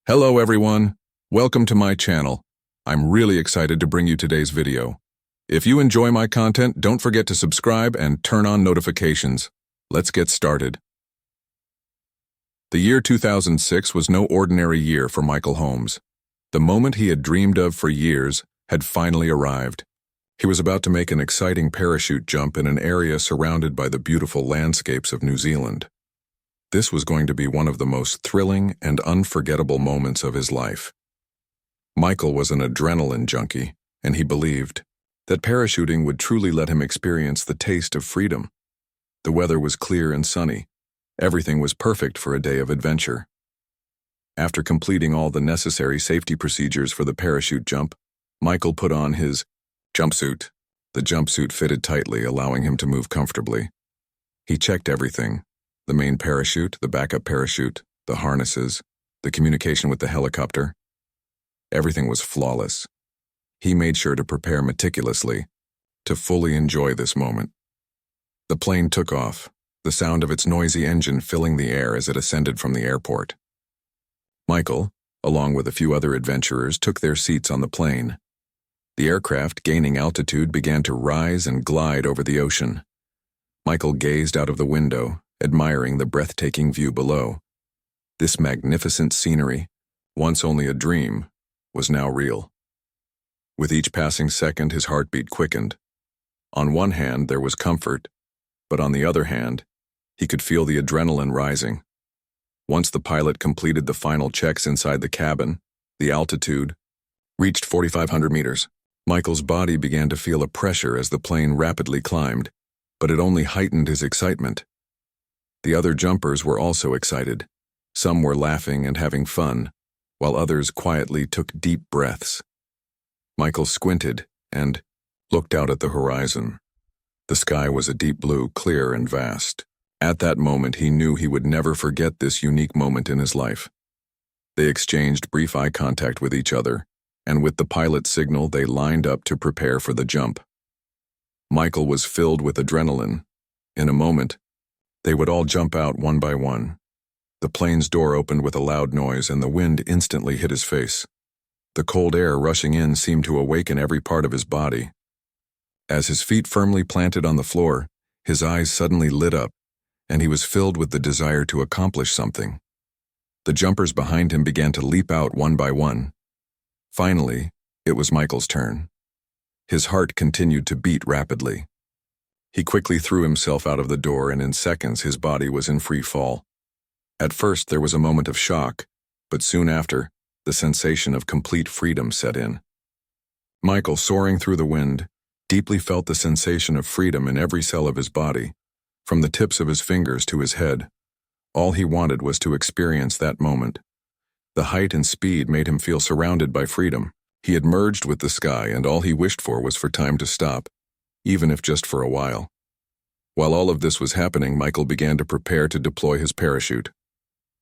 Hello everyone, welcome to my channel. I'm really excited to bring you today's video. If you enjoy my content, don't forget to subscribe and turn on notifications. Let's get started. The year 2006 was no ordinary year for Michael Holmes. The moment he had dreamed of for years had finally arrived. He was about to make an exciting parachute jump in an area surrounded by the beautiful landscapes of New Zealand. This was going to be one of the most thrilling and unforgettable moments of his life. Michael was an adrenaline junkie, and he believed that parachuting would truly let him experience the taste of freedom. The weather was clear and sunny. Everything was perfect for a day of adventure. After completing all the necessary safety procedures for the parachute jump, Michael put on his jumpsuit. The jumpsuit fitted tightly, allowing him to move comfortably. He checked everything: the main parachute, the backup parachute, the harnesses, the communication with the helicopter. Everything was flawless. He made sure to prepare meticulously to fully enjoy this moment. The plane took off, the sound of its noisy engine filling the air as it ascended from the airport. Michael, along with a few other adventurers, took their seats on the plane. The aircraft, gaining altitude, began to rise and glide over the ocean. Michael gazed out of the window, admiring the breathtaking view below. This magnificent scenery, once only a dream, was now real. With each passing second, his heartbeat quickened. On one hand, there was comfort, but on the other hand, he could feel the adrenaline rising. Once the pilot completed the final checks inside the cabin, the altitude reached 4,500 meters. Michael's body began to feel a pressure as the plane rapidly climbed, but it only heightened his excitement. The other jumpers were also excited. Some were laughing and having fun, while others quietly took deep breaths. Michael squinted and looked out at the horizon. The sky was a deep blue, clear and vast. At that moment, he knew he would never forget this unique moment in his life. They exchanged brief eye contact with each other, and with the pilot's signal, they lined up to prepare for the jump. Michael was filled with adrenaline. In a moment, they would all jump out one by one. The plane's door opened with a loud noise, and the wind instantly hit his face. The cold air rushing in seemed to awaken every part of his body. As his feet firmly planted on the floor, his eyes suddenly lit up, and he was filled with the desire to accomplish something. The jumpers behind him began to leap out one by one. Finally, it was Michael's turn. His heart continued to beat rapidly. He quickly threw himself out of the door, and in seconds his body was in free fall. At first there was a moment of shock, but soon after, the sensation of complete freedom set in. Michael, soaring through the wind, deeply felt the sensation of freedom in every cell of his body, from the tips of his fingers to his head. All he wanted was to experience that moment. The height and speed made him feel surrounded by freedom. He had merged with the sky, and all he wished for was for time to stop, even if just for a while. While all of this was happening, Michael began to prepare to deploy his parachute.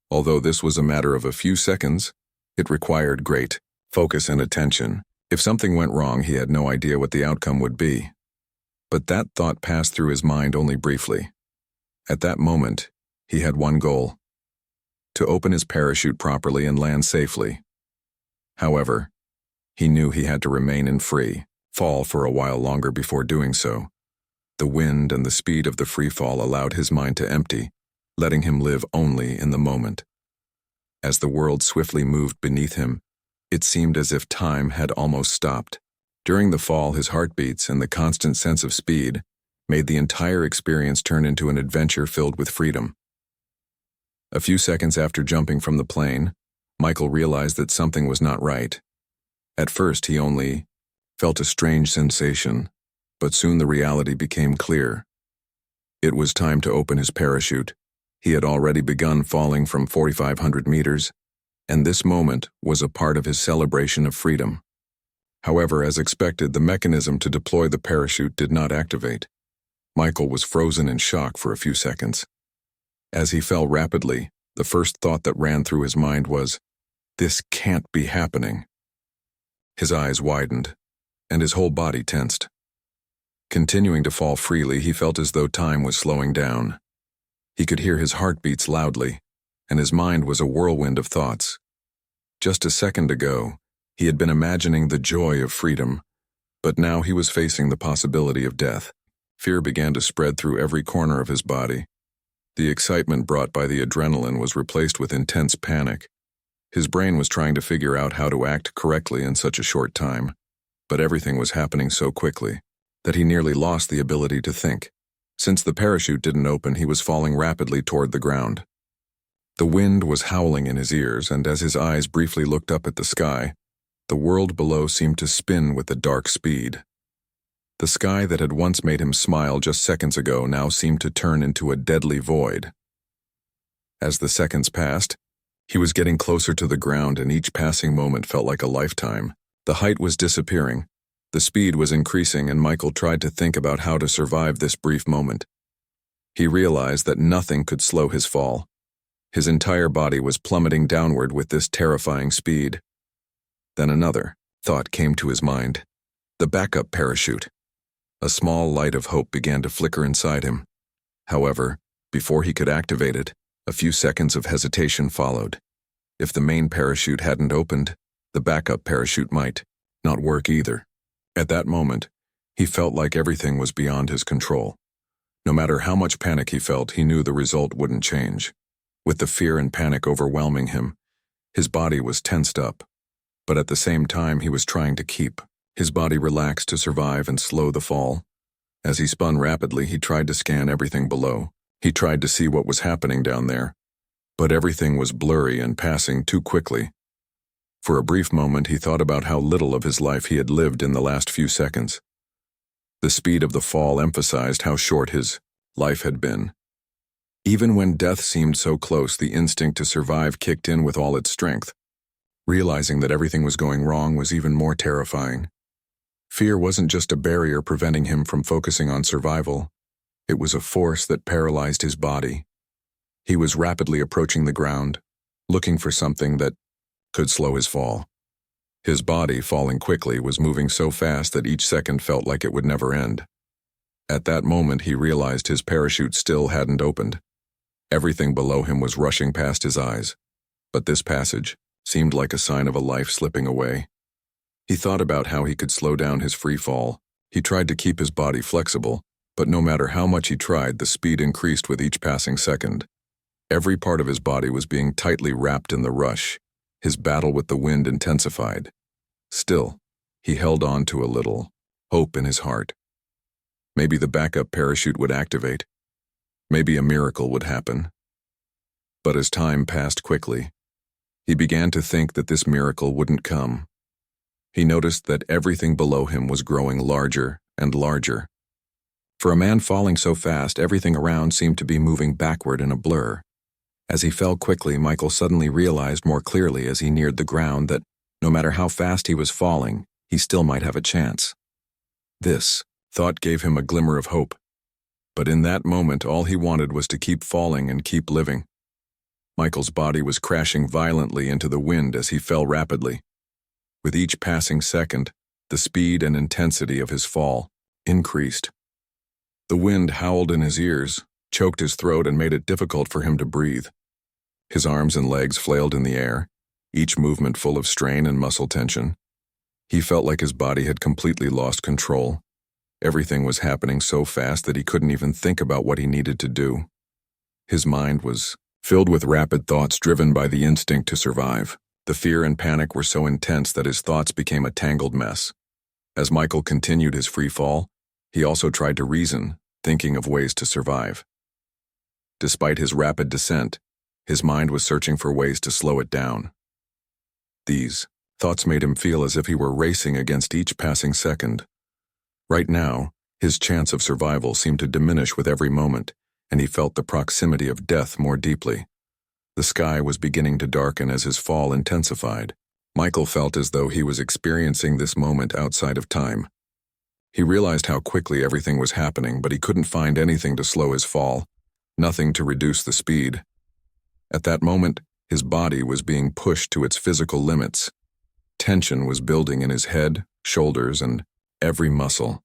Although this was a matter of a few seconds, it required great focus and attention. If something went wrong, he had no idea what the outcome would be. But that thought passed through his mind only briefly. At that moment, he had one goal: to open his parachute properly and land safely. However, he knew he had to remain in free fall for a while longer before doing so. The wind and the speed of the free fall allowed his mind to empty, letting him live only in the moment. As the world swiftly moved beneath him, it seemed as if time had almost stopped. During the fall, his heartbeats and the constant sense of speed made the entire experience turn into an adventure filled with freedom. A few seconds after jumping from the plane, Michael realized that something was not right. At first, he only felt a strange sensation, but soon the reality became clear. It was time to open his parachute. He had already begun falling from 4,500 meters, and this moment was a part of his celebration of freedom. However, as expected, the mechanism to deploy the parachute did not activate. Michael was frozen in shock for a few seconds. As he fell rapidly, the first thought that ran through his mind was, "This can't be happening." His eyes widened, and his whole body tensed. Continuing to fall freely, he felt as though time was slowing down. He could hear his heartbeats loudly, and his mind was a whirlwind of thoughts. Just a second ago, he had been imagining the joy of freedom, but now he was facing the possibility of death. Fear began to spread through every corner of his body. The excitement brought by the adrenaline was replaced with intense panic. His brain was trying to figure out how to act correctly in such a short time, but everything was happening so quickly that he nearly lost the ability to think. Since the parachute didn't open, he was falling rapidly toward the ground. The wind was howling in his ears, and as his eyes briefly looked up at the sky, the world below seemed to spin with a dark speed. The sky that had once made him smile just seconds ago now seemed to turn into a deadly void. As the seconds passed, he was getting closer to the ground, and each passing moment felt like a lifetime. The height was disappearing. The speed was increasing, and Michael tried to think about how to survive this brief moment. He realized that nothing could slow his fall. His entire body was plummeting downward with this terrifying speed. Then another thought came to his mind. The backup parachute. A small light of hope began to flicker inside him. However, before he could activate it, a few seconds of hesitation followed. If the main parachute hadn't opened, the backup parachute might not work either. At that moment, he felt like everything was beyond his control. No matter how much panic he felt, he knew the result wouldn't change. With the fear and panic overwhelming him, his body was tensed up. But at the same time, he was trying to keep his body relaxed to survive and slow the fall. As he spun rapidly, he tried to scan everything below. He tried to see what was happening down there. But everything was blurry and passing too quickly. For a brief moment, he thought about how little of his life he had lived in the last few seconds. The speed of the fall emphasized how short his life had been. Even when death seemed so close, the instinct to survive kicked in with all its strength. Realizing that everything was going wrong was even more terrifying. Fear wasn't just a barrier preventing him from focusing on survival. It was a force that paralyzed his body. He was rapidly approaching the ground, looking for something that could slow his fall. His body, falling quickly, was moving so fast that each second felt like it would never end. At that moment, he realized his parachute still hadn't opened. Everything below him was rushing past his eyes, but this passage seemed like a sign of a life slipping away. He thought about how he could slow down his free fall. He tried to keep his body flexible, but no matter how much he tried, the speed increased with each passing second. Every part of his body was being tightly wrapped in the rush. His battle with the wind intensified. Still, he held on to a little hope in his heart. Maybe the backup parachute would activate. Maybe a miracle would happen. But as time passed quickly, he began to think that this miracle wouldn't come. He noticed that everything below him was growing larger and larger. For a man falling so fast, everything around seemed to be moving backward in a blur. As he fell quickly, Michael suddenly realized more clearly as he neared the ground that no matter how fast he was falling, he still might have a chance. This thought gave him a glimmer of hope. But in that moment, all he wanted was to keep falling and keep living. Michael's body was crashing violently into the wind as he fell rapidly. With each passing second, the speed and intensity of his fall increased. The wind howled in his ears, choked his throat, and made it difficult for him to breathe. His arms and legs flailed in the air, each movement full of strain and muscle tension. He felt like his body had completely lost control. Everything was happening so fast that he couldn't even think about what he needed to do. His mind was filled with rapid thoughts driven by the instinct to survive. The fear and panic were so intense that his thoughts became a tangled mess. As Michael continued his free fall, he also tried to reason, thinking of ways to survive. Despite his rapid descent, his mind was searching for ways to slow it down. These thoughts made him feel as if he were racing against each passing second. Right now, his chance of survival seemed to diminish with every moment, and he felt the proximity of death more deeply. The sky was beginning to darken as his fall intensified. Michael felt as though he was experiencing this moment outside of time. He realized how quickly everything was happening, but he couldn't find anything to slow his fall, nothing to reduce the speed. At that moment, his body was being pushed to its physical limits. Tension was building in his head, shoulders, and every muscle.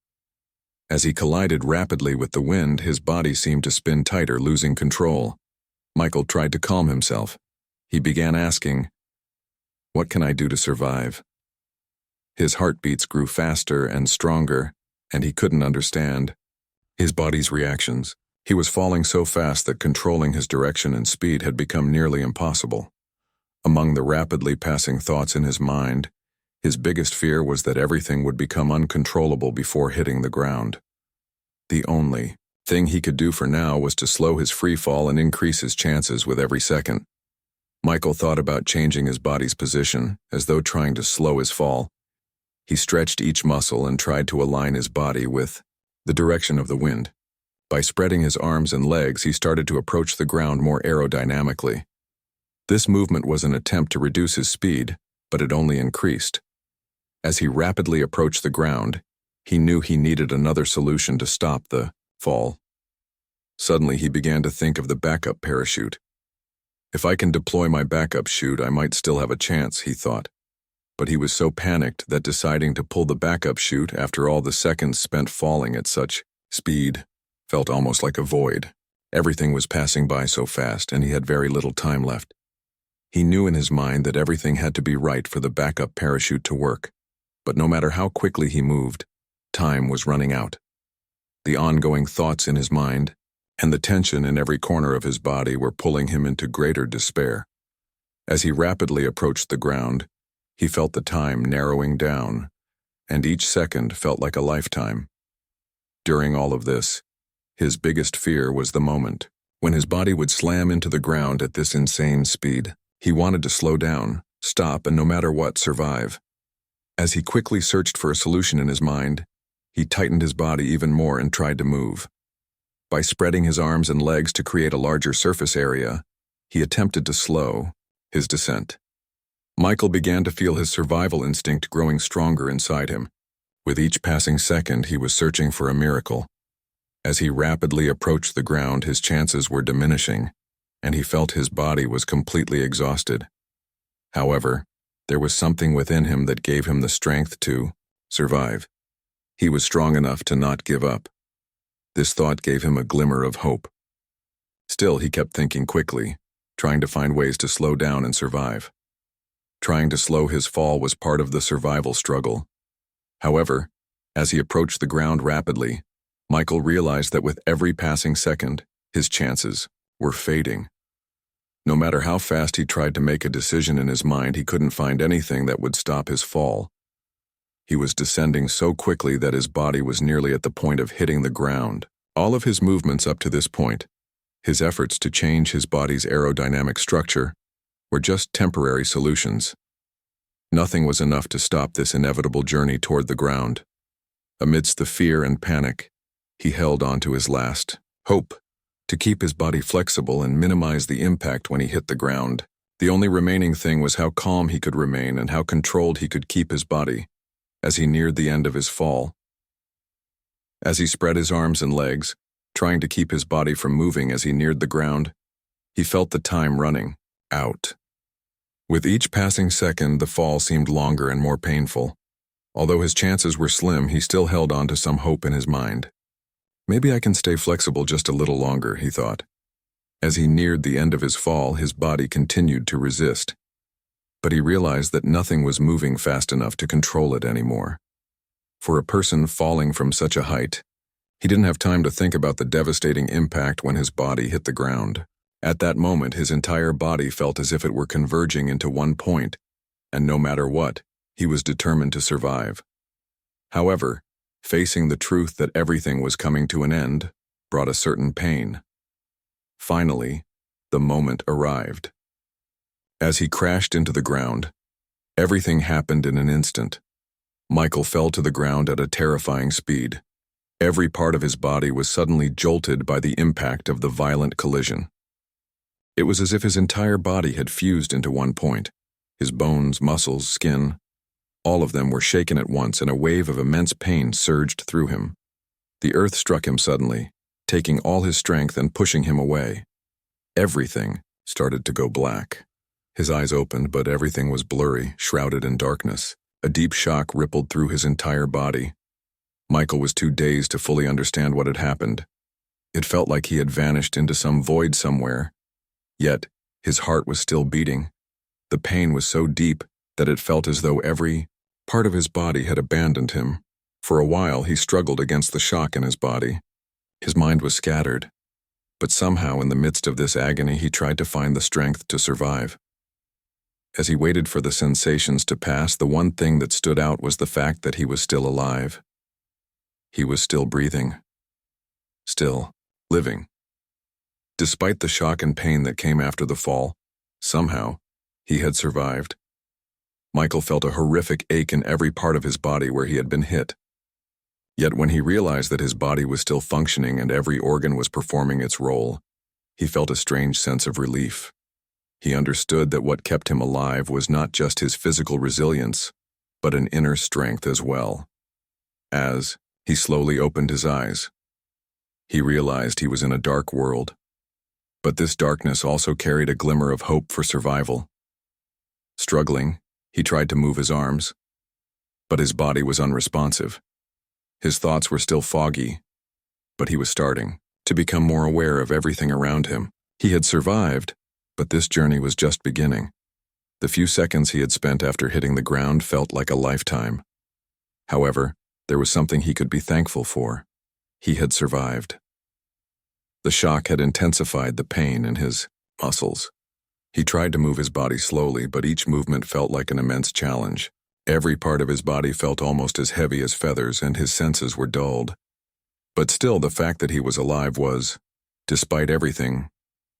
As he collided rapidly with the wind, his body seemed to spin tighter, losing control. Michael tried to calm himself. He began asking, What can I do to survive? His heartbeats grew faster and stronger, and he couldn't understand his body's reactions. He was falling so fast that controlling his direction and speed had become nearly impossible. Among the rapidly passing thoughts in his mind, his biggest fear was that everything would become uncontrollable before hitting the ground. The only thing he could do for now was to slow his free fall and increase his chances with every second. Michael thought about changing his body's position, as though trying to slow his fall. He stretched each muscle and tried to align his body with the direction of the wind. By spreading his arms and legs, he started to approach the ground more aerodynamically. This movement was an attempt to reduce his speed, but it only increased. As he rapidly approached the ground, he knew he needed another solution to stop the fall. Suddenly, he began to think of the backup parachute. If I can deploy my backup chute, I might still have a chance, he thought. But he was so panicked that deciding to pull the backup chute after all the seconds spent falling at such speed felt almost like a void. Everything was passing by so fast, and he had very little time left. He knew in his mind that everything had to be right for the backup parachute to work. But no matter how quickly he moved, time was running out. The ongoing thoughts in his mind and the tension in every corner of his body were pulling him into greater despair. As he rapidly approached the ground, he felt the time narrowing down, and each second felt like a lifetime. During all of this, his biggest fear was the moment when his body would slam into the ground at this insane speed. He wanted to slow down, stop, and no matter what, survive. As he quickly searched for a solution in his mind, he tightened his body even more and tried to move. By spreading his arms and legs to create a larger surface area, he attempted to slow his descent. Michael began to feel his survival instinct growing stronger inside him. With each passing second, he was searching for a miracle. As he rapidly approached the ground, his chances were diminishing, and he felt his body was completely exhausted. However, there was something within him that gave him the strength to survive. He was strong enough to not give up. This thought gave him a glimmer of hope. Still, he kept thinking quickly, trying to find ways to slow down and survive. Trying to slow his fall was part of the survival struggle. However, as he approached the ground rapidly, Michael realized that with every passing second, his chances were fading. No matter how fast he tried to make a decision in his mind, he couldn't find anything that would stop his fall. He was descending so quickly that his body was nearly at the point of hitting the ground. All of his movements up to this point, his efforts to change his body's aerodynamic structure, were just temporary solutions. Nothing was enough to stop this inevitable journey toward the ground. Amidst the fear and panic, he held on to his last hope to keep his body flexible and minimize the impact when he hit the ground. The only remaining thing was how calm he could remain and how controlled he could keep his body as he neared the end of his fall. As he spread his arms and legs, trying to keep his body from moving as he neared the ground, he felt the time running out. With each passing second, the fall seemed longer and more painful. Although his chances were slim, he still held on to some hope in his mind. Maybe I can stay flexible just a little longer, he thought. As he neared the end of his fall, his body continued to resist. But he realized that nothing was moving fast enough to control it anymore. For a person falling from such a height, he didn't have time to think about the devastating impact when his body hit the ground. At that moment, his entire body felt as if it were converging into one point, and no matter what, he was determined to survive. However, facing the truth that everything was coming to an end brought a certain pain. Finally, the moment arrived. As he crashed into the ground, everything happened in an instant. Michael fell to the ground at a terrifying speed. Every part of his body was suddenly jolted by the impact of the violent collision. It was as if his entire body had fused into one point. His bones, muscles, skin, all of them were shaken at once, and a wave of immense pain surged through him. The earth struck him suddenly, taking all his strength and pushing him away. Everything started to go black. His eyes opened, but everything was blurry, shrouded in darkness. A deep shock rippled through his entire body. Michael was too dazed to fully understand what had happened. It felt like he had vanished into some void somewhere. Yet, his heart was still beating. The pain was so deep that it felt as though every part of his body had abandoned him. For a while, he struggled against the shock in his body. His mind was scattered, but somehow in the midst of this agony, he tried to find the strength to survive. As he waited for the sensations to pass, the one thing that stood out was the fact that he was still alive. He was still breathing, still living. Despite the shock and pain that came after the fall, somehow, he had survived. Michael felt a horrific ache in every part of his body where he had been hit. Yet when he realized that his body was still functioning and every organ was performing its role, he felt a strange sense of relief. He understood that what kept him alive was not just his physical resilience, but an inner strength as well. As he slowly opened his eyes, he realized he was in a dark world. But this darkness also carried a glimmer of hope for survival. Struggling, he tried to move his arms, but his body was unresponsive. His thoughts were still foggy, but he was starting to become more aware of everything around him. He had survived, but this journey was just beginning. The few seconds he had spent after hitting the ground felt like a lifetime. However, there was something he could be thankful for. He had survived. The shock had intensified the pain in his muscles. He tried to move his body slowly, but each movement felt like an immense challenge. Every part of his body felt almost as heavy as feathers, and his senses were dulled. But still, the fact that he was alive was, despite everything,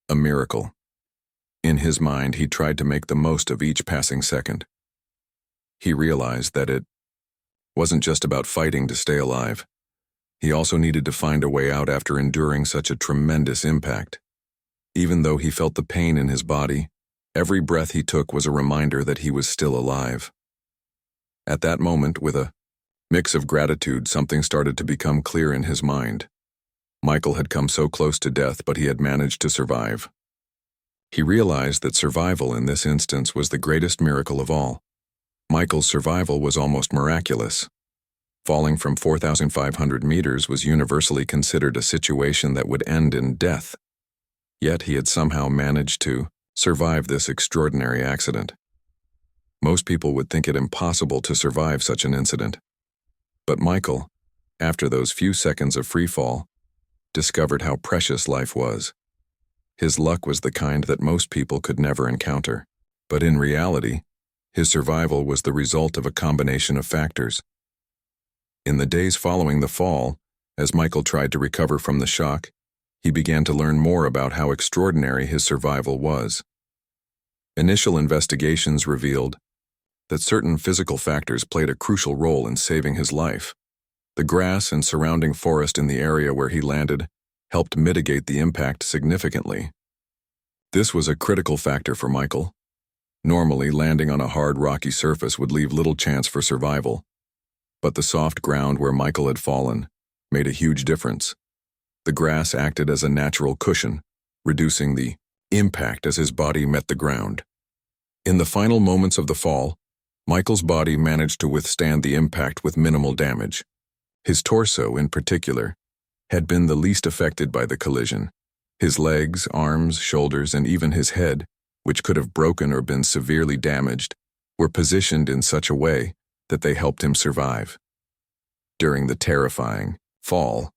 a miracle. In his mind, he tried to make the most of each passing second. He realized that it wasn't just about fighting to stay alive. He also needed to find a way out after enduring such a tremendous impact. Even though he felt the pain in his body, every breath he took was a reminder that he was still alive. At that moment, with a mix of gratitude, something started to become clear in his mind. Michael had come so close to death, but he had managed to survive. He realized that survival in this instance was the greatest miracle of all. Michael's survival was almost miraculous. Falling from 4,500 meters was universally considered a situation that would end in death. Yet he had somehow managed to survive this extraordinary accident. Most people would think it impossible to survive such an incident. But Michael, after those few seconds of free fall, discovered how precious life was. His luck was the kind that most people could never encounter. But in reality, his survival was the result of a combination of factors. In the days following the fall, as Michael tried to recover from the shock, he began to learn more about how extraordinary his survival was. Initial investigations revealed that certain physical factors played a crucial role in saving his life. The grass and surrounding forest in the area where he landed helped mitigate the impact significantly. This was a critical factor for Michael. Normally, landing on a hard, rocky surface would leave little chance for survival. But the soft ground where Michael had fallen made a huge difference. The grass acted as a natural cushion, reducing the impact as his body met the ground. In the final moments of the fall, Michael's body managed to withstand the impact with minimal damage. His torso, in particular, had been the least affected by the collision. His legs, arms, shoulders, and even his head, which could have broken or been severely damaged, were positioned in such a way that they helped him survive. During the terrifying fall,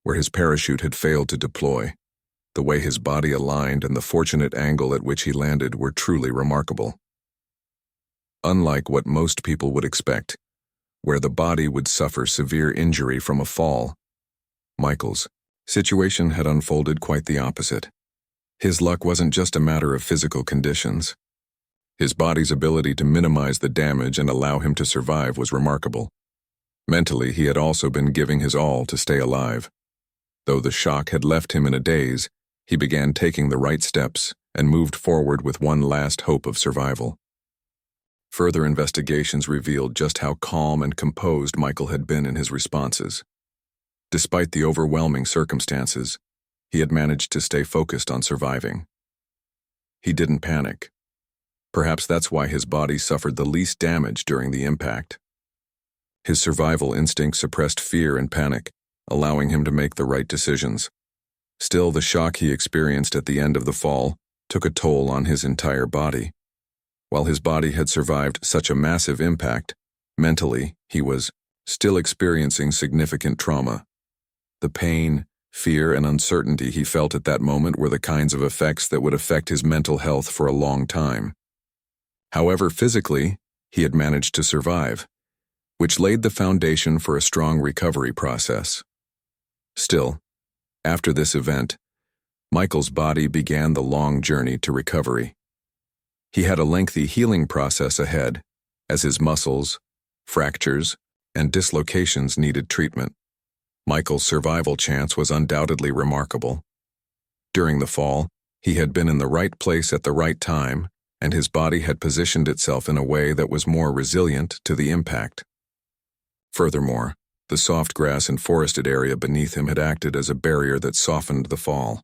where his parachute had failed to deploy, the way his body aligned and the fortunate angle at which he landed were truly remarkable. Unlike what most people would expect, where the body would suffer severe injury from a fall, Michael's situation had unfolded quite the opposite. His luck wasn't just a matter of physical conditions. His body's ability to minimize the damage and allow him to survive was remarkable. Mentally, he had also been giving his all to stay alive. Though the shock had left him in a daze, he began taking the right steps and moved forward with one last hope of survival. Further investigations revealed just how calm and composed Michael had been in his responses. Despite the overwhelming circumstances, he had managed to stay focused on surviving. He didn't panic. Perhaps that's why his body suffered the least damage during the impact. His survival instinct suppressed fear and panic, allowing him to make the right decisions. Still, the shock he experienced at the end of the fall took a toll on his entire body. While his body had survived such a massive impact, mentally, he was still experiencing significant trauma. The pain, fear, and uncertainty he felt at that moment were the kinds of effects that would affect his mental health for a long time. However, physically, he had managed to survive, which laid the foundation for a strong recovery process. Still, after this event, Michael's body began the long journey to recovery. He had a lengthy healing process ahead, as his muscles, fractures, and dislocations needed treatment. Michael's survival chance was undoubtedly remarkable. During the fall, he had been in the right place at the right time, and his body had positioned itself in a way that was more resilient to the impact. Furthermore, the soft grass and forested area beneath him had acted as a barrier that softened the fall.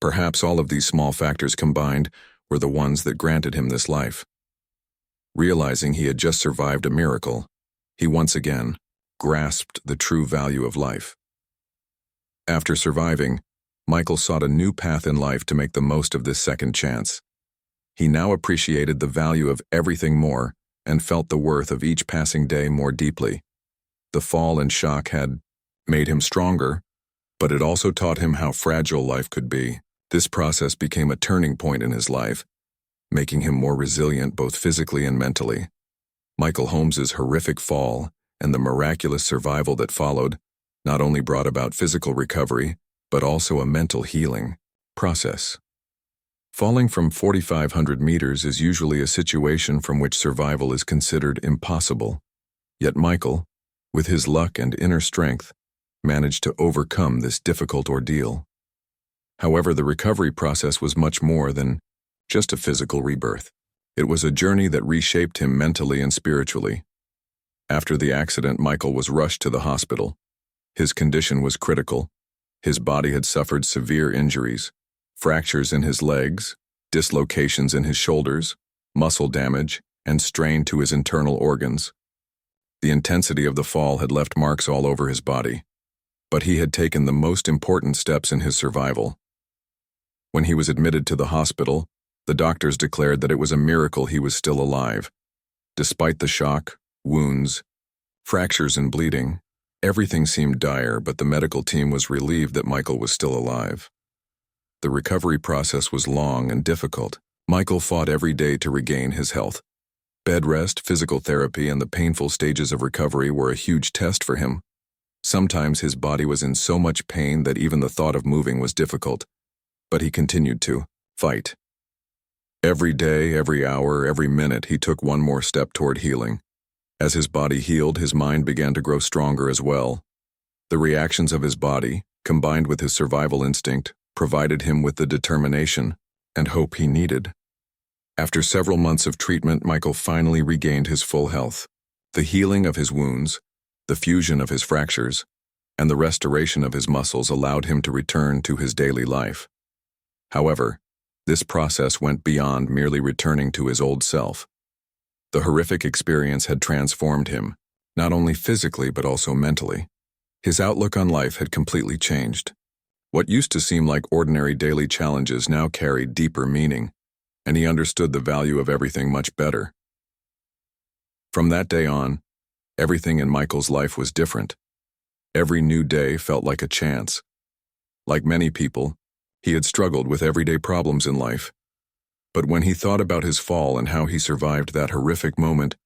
Perhaps all of these small factors combined were the ones that granted him this life. Realizing he had just survived a miracle, he once again grasped the true value of life. After surviving, Michael sought a new path in life to make the most of this second chance. He now appreciated the value of everything more and felt the worth of each passing day more deeply. The fall and shock had made him stronger, but it also taught him how fragile life could be. This process became a turning point in his life, making him more resilient both physically and mentally. Michael Holmes's horrific fall and the miraculous survival that followed not only brought about physical recovery, but also a mental healing process. Falling from 4,500 meters is usually a situation from which survival is considered impossible. Yet Michael, with his luck and inner strength, managed to overcome this difficult ordeal. However, the recovery process was much more than just a physical rebirth. It was a journey that reshaped him mentally and spiritually. After the accident, Michael was rushed to the hospital. His condition was critical. His body had suffered severe injuries, fractures in his legs, dislocations in his shoulders, muscle damage, and strain to his internal organs. The intensity of the fall had left marks all over his body, but he had taken the most important steps in his survival. When he was admitted to the hospital, the doctors declared that it was a miracle he was still alive. Despite the shock, wounds, fractures, and bleeding, everything seemed dire, but the medical team was relieved that Michael was still alive. The recovery process was long and difficult. Michael fought every day to regain his health. Bed rest, physical therapy, and the painful stages of recovery were a huge test for him. Sometimes his body was in so much pain that even the thought of moving was difficult, but he continued to fight. Every day, every hour, every minute, he took one more step toward healing. As his body healed, his mind began to grow stronger as well. The reactions of his body, combined with his survival instinct, provided him with the determination and hope he needed. After several months of treatment, Michael finally regained his full health. The healing of his wounds, the fusion of his fractures, and the restoration of his muscles allowed him to return to his daily life. However, this process went beyond merely returning to his old self. The horrific experience had transformed him, not only physically but also mentally. His outlook on life had completely changed. What used to seem like ordinary daily challenges now carried deeper meaning, and he understood the value of everything much better. From that day on, everything in Michael's life was different. Every new day felt like a chance. Like many people, he had struggled with everyday problems in life. But when he thought about his fall and how he survived that horrific moment,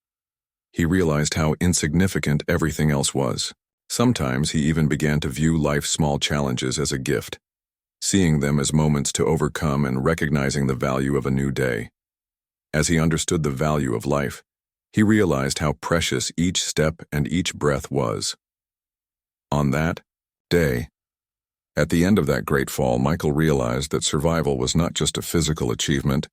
he realized how insignificant everything else was. Sometimes he even began to view life's small challenges as a gift, seeing them as moments to overcome and recognizing the value of a new day. As he understood the value of life, he realized how precious each step and each breath was. On that day, at the end of that great fall, Michael realized that survival was not just a physical achievement,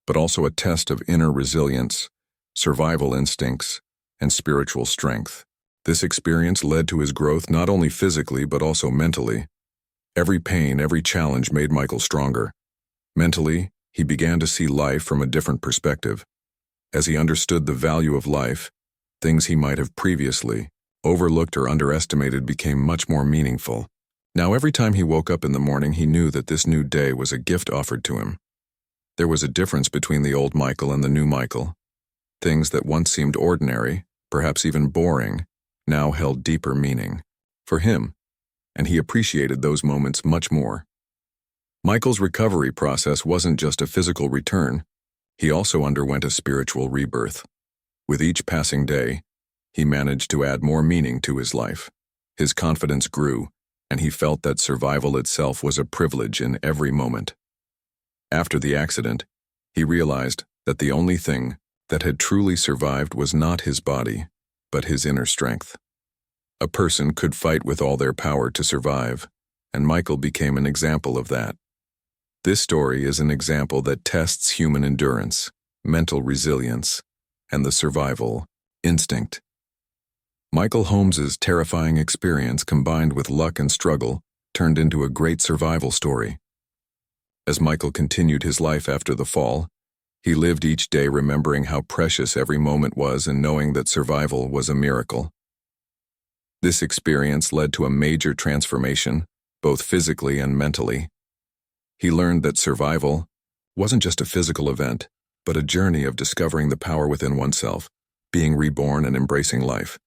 but also a test of inner resilience, survival instincts, and spiritual strength. This experience led to his growth not only physically but also mentally. Every pain, every challenge made Michael stronger. Mentally, he began to see life from a different perspective. As he understood the value of life, things he might have previously overlooked or underestimated became much more meaningful. Now every time he woke up in the morning, he knew that this new day was a gift offered to him. There was a difference between the old Michael and the new Michael. Things that once seemed ordinary, perhaps even boring, now held deeper meaning. For him, and he appreciated those moments much more. Michael's recovery process wasn't just a physical return, he also underwent a spiritual rebirth. With each passing day, he managed to add more meaning to his life. His confidence grew, and he felt that survival itself was a privilege in every moment. After the accident, he realized that the only thing that had truly survived was not his body, but his inner strength. A person could fight with all their power to survive, and Michael became an example of that. This story is an example that tests human endurance, mental resilience, and the survival instinct. Michael Holmes's terrifying experience combined with luck and struggle turned into a great survival story. As Michael continued his life after the fall, he lived each day remembering how precious every moment was and knowing that survival was a miracle. This experience led to a major transformation, both physically and mentally. He learned that survival wasn't just a physical event, but a journey of discovering the power within oneself, being reborn and embracing life.